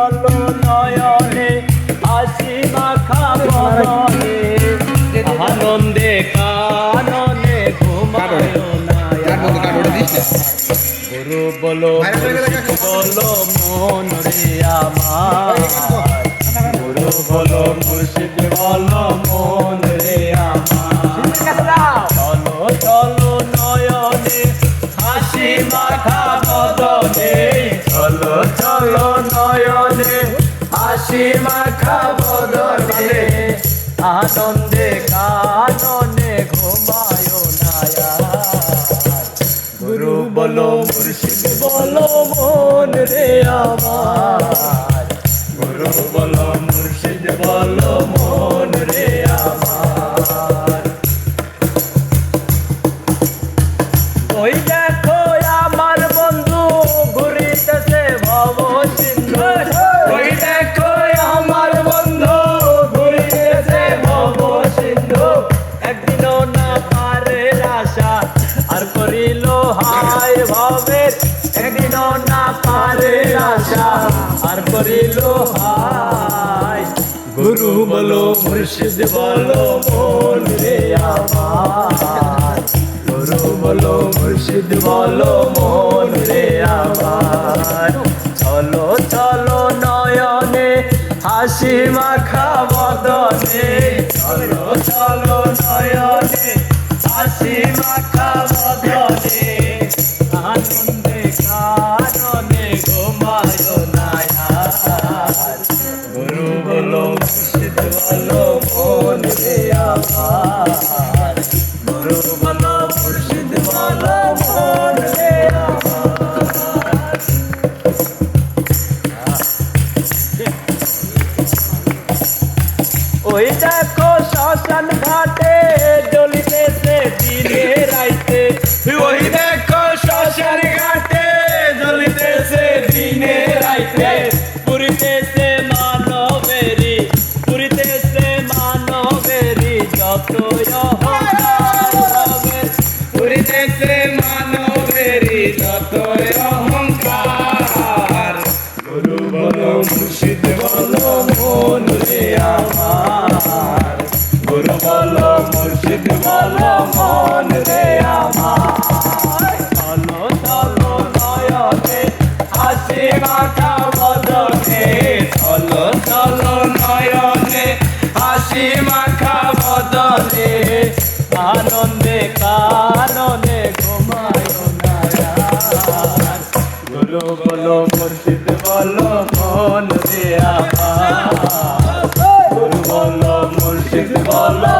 চলো নয়নে হাসি মাখা বদনে আনন্দে কাননে ঘুমায় না গুরু বলো বলো মন রে আমার গুরু বলো মুর্শিদ বলো মন রে আমার চলো চলো নয়নে হাসি মাখা বদনে চলো চলো নয়নে হাসি মাখা বদনে আনন্দে কাননে ঘুমায় না গুরু বলো মুর্শিদ বলো মন রে আমার গুরু বলো মুর্শিদ বলো মন রে আমার ওই দেখো আমার বন্ধু ঘুরিতেছে ভব সিন্ধু ওই দেখো আমার বন্ধু ঘুরিতেছে ভব সিন্ধু একদিনও না পারে আশা আর করিল হায় ভবের একদিনও না পারে আশা আর করিল হায় গুরু বলো মুর্শিদ বলো মন রে আমার গুরু বলো মুর্শিদ বলো মন রে আমার চলো চলো নয়নে হাসি মাখা বদনে চলো চলো নয়নে হাসি মাখা বদনে আনন্দে কাননে ঘুমায় না গুরু বলো মুর্শিদ বলো মন রে আমার গুরু বলো মুর্শিদ বলো মন রে আমার ওই দেখো শ্মশান ঘাটে জ্বলিতেছে দিনে রাইতে ওই দেখো শ্মশান ঘাটে জ্বলিতেছে দিনে রাইতে পুরিতেছে মানবেরি পুরিতেছে মানবেরি যত পুরিতেছে মানবেরি যত অহংকার গুরু বলো মুর্শিদ বলো মন রে আমার গুরু বলো মুর্শিদ বলো মন রে আমার চলো চলো নয়নে হাসি মাখা বদনে চলো চলো নয়নে হাসি মাখা বদনে আনন্দে কাননে ঘুমায় না গুরু বলো মুর্শিদ বলো মন রে আমার গুরু বলো মুর্শিদ বলো